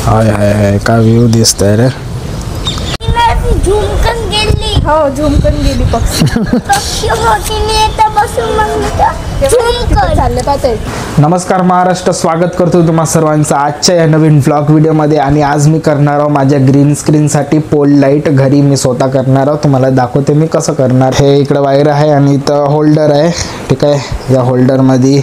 हाय हाय हाय काय व्ह्यू दिसतंय रे. झुमकन गेली. हो झुमकन गेली पक्षी. पक्षी मोठीने येता बसून मग झुमकन चालले पाहते. नमस्कार महाराष्ट्र, स्वागत करतो तुम्हा सर्वांचं आजच्या या नवीन व्लॉग व्हिडिओमध्ये. आणि आज मी करणार आहोत माझ्या ग्रीन स्क्रीनसाठी पोल लाईट घरी मी स्वतः करणार आहोत. तुम्हाला दाखवते मी कसं करणार. हे इकडे वायर आहे आणि इथं होल्डर आहे. ठीक आहे, या होल्डरमध्ये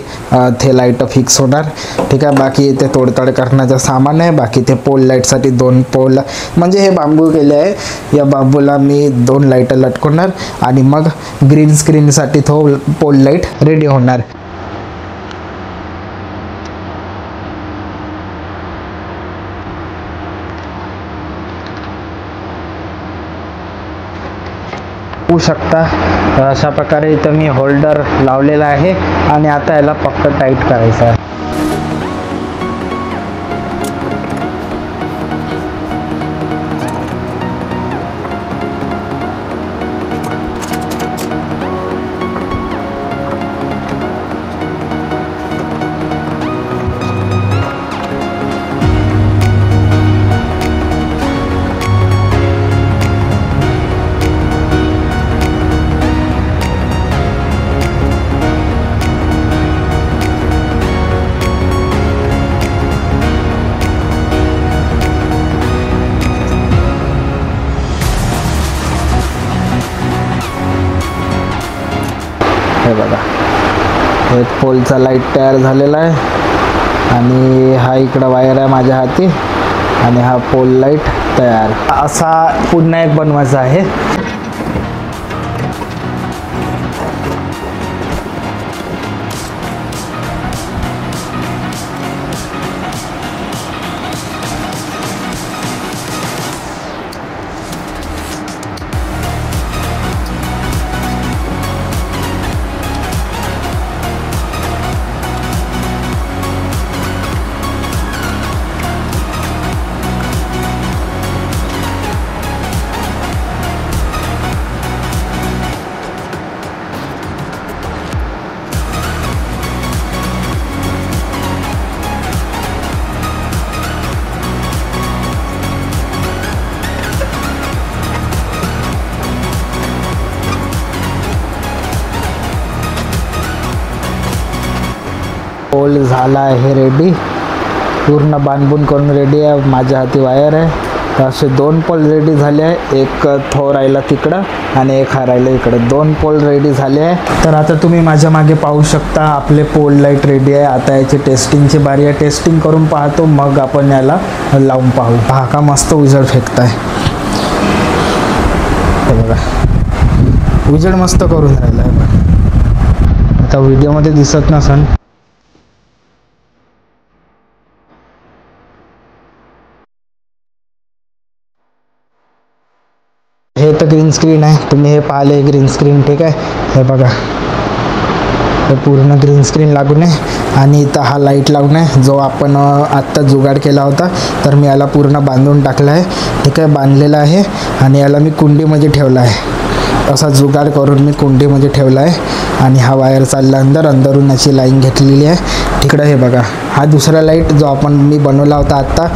ते लाईट फिक्स होणार. ठीक आहे, बाकी इथे तोडताड करण्याचं सामान आहे. बाकी ते पोल लाईटसाठी 2 पोल म्हणजे हे बांबू केले आहे. या बांबूला मी 2 लाईट लटकवणार आणि मग ग्रीन स्क्रीनसाठी तो पोल लाईट रेडी होणार. होऊ शकता तर अशा प्रकारे इथं मी होल्डर लावलेला आहे आणि आता याला पक्क टाईट करायचं आहे. हे बघा, एक पोलचा लाईट तयार झालेला आहे आणि हा इकडं वायर आहे माझ्या हाती आणि हा पोल लाईट तयार. असा पुन्हा एक बनवायचा आहे. पोल झाला आहे रेडी, पूर्ण बांधून करून रेडी आहे. माझ्या हाती वायर आहे. तर असे 2 पोल रेडी झाले आहे. एक थो राहिला तिकडं आणि एक हा राहिला इकडं. 2 पोल रेडी झाले आहे. तर आता तुम्ही माझ्या मागे पाहू शकता आपले पोल लाईट रेडी आहे. आता याची टेस्टिंगची बारी आहे. टेस्टिंग करून पाहतो मग आपण याला लावून पाहू. पहा का मस्त उजेड फेकताय. हे बघा, उजेड मस्त करून राहिला आहे. आता व्हिडिओमध्ये दिसत नसेल. हे तर ग्रीन स्क्रीन आहे, तुम्ही हे पाहिले ग्रीन स्क्रीन. ठीक आहे, हे बघा हे पूर्ण ग्रीन स्क्रीन लागून आहे आणि इथं हा लाईट लावून आहे जो आपण आत्ता जुगाड केला होता. तर मी याला पूर्ण बांधून टाकला आहे. ठीक आहे, बांधलेला आहे आणि याला मी कुंडीमध्ये ठेवला आहे. असा जुगाड करून मी कुंडीमध्ये ठेवला आहे आणि हा वायर चालला अंदरून याची लाईन घेतलेली आहे. तिकडं हे बघा, हा दुसरा लाईट जो आपण मी बनवला होता आत्ता.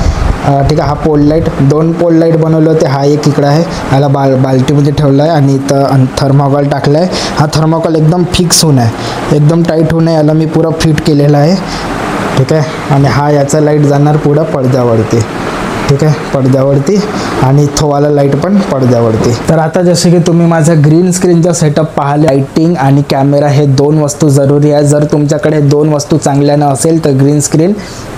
ठीक आहे, हा पोल लाईट 2 पोल लाईट बनवले होते. हा एक इकडं आहे, याला बाल्टीमध्ये ठेवला आहे आणि इथं थर्मोकॉल टाकला आहे. हा थर्मोकॉल एकदम फिक्स होऊन आहे, एकदम टाईट होऊन आहे. याला मी पुरा फिट केलेला आहे. ठीक आहे, आणि हा याचा लाईट जाणार पुढं पडद्यावरती. ठीक आहे, पडद्यावरती आणि थोवाला लाईट पण पडद्यावरती. तर आता जसे की तुम्ही माझा ग्रीन स्क्रीनचा सेटअप पाहिले, लाइटिंग आणि कॅमेरा हे 2 वस्तू जरुरी आहे. जर तुमच्याकडे 2 वस्तू चांगल्यानं असेल तर ग्रीन स्क्रीन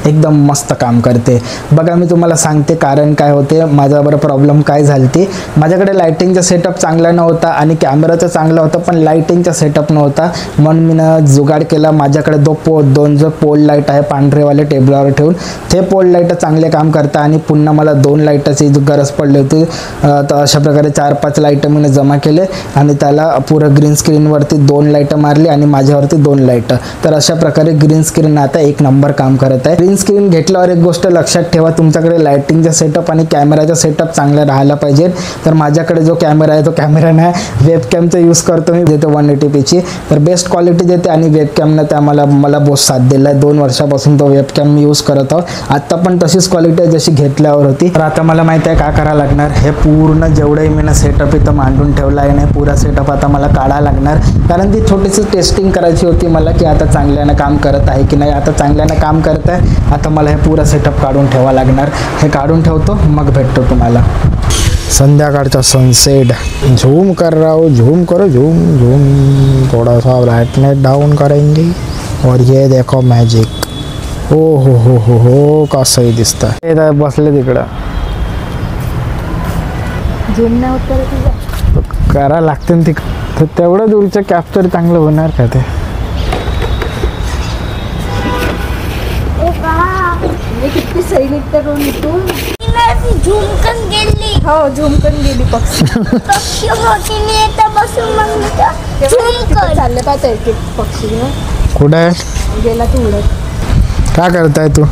एकदम मस्त काम करते. बघा मी तुम्हाला सांगते कारण काय होते, माझ्याबरोबर प्रॉब्लेम काय झाली. माझ्याकडे लाइटिंगचा सेटअप चांगला नव्हता आणि कॅमेराचा चांगला होता पण लाइटिंगचा सेटअप नव्हता. म्हणून मी जुगाड केला. माझ्याकडे 2 जो पोल लाईट आहे पांढरेवाले टेबलावर ठेवून, ते पोल लाईट चांगले काम करतात आणि पुन्हा मला 2 लाईटाची गरज पडली होती. तर अशा प्रकारे 4-5 लाईटं मी जमा केले आणि त्याला पुरं ग्रीन स्क्रीनवरती 2 लाईटं मारली आणि माझ्यावरती 2 लाईटं. तर अशा प्रकारे ग्रीन स्क्रीन आता एक नंबर काम करत आहे. ग्रीन स्क्रीन घेतल्यावर एक गोष्ट लक्षात ठेवा, तुमच्याकडे लाईटिंगचा सेटअप आणि कॅमेराचा सेटअप चांगला राहायला पाहिजे. तर माझ्याकडे जो कॅमेरा आहे तो कॅमेरा नाही, वेबकॅमचा यूज करतो मी, देतो 180pची. तर बेस्ट क्वालिटी देते आणि वेबकॅमनं त्या मला बहुत साथ दिला आहे. 2 वर्षापासून तो वेबकॅम मी यूज करत आहोत. आत्ता पण तशीच क्वालिटी आहे जशी घेतल्यावर होती. तर आता मला माहिती आहे काय करावं लागणार. हे पूर्ण जेवढंही मी सेटअप इथं मांडून ठेवला आहे नाही, पुरा सेटअप आता मला काढायला लागणार. कारण ती छोटीशी टेस्टिंग करायची होती मला की आता चांगल्यानं काम करत आहे की नाही. आता चांगल्यानं काम करत आहे. आता मला हे पुरा सेटअप काढून ठेवावं लागणार. हे काढून ठेवतो, मग भेटतो तुम्हाला. संध्याकाळचा सनसेट झूम कर रहा हूँ, झूम करो, झूम झूम. थोड़ा सा ब्राइटनेस डाउन करेंगे और ये देखो मॅजिक. हो हो हो हो हो कसंही दिसतं. हे बसले तिकडं, झूम नाही होत तुझं. करा लागते ना तर तेवढं दूरचं कॅप्चर चांगलं होणार का ते. म्हणजे किती सैनिक तर तू झुमकन गेली. हो झुमकन गेली पक्षी. पक्षी होती नाही तर बसून मग मी तर झुमकन चालले पाहता एक पक्षी ना. कुठं आहे, गेला तू उडत. काय करताय तू.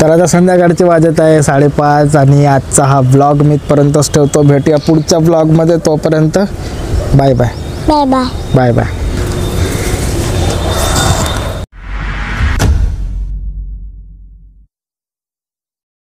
तर आता संध्याकाळचे वाजत आहे 5:30 आणि आजचा हा ब्लॉग मी इथपर्यंतच ठेवतो. भेटूया पुढच्या ब्लॉगमध्ये. तोपर्यंत bye bye bye bye. Bye bye.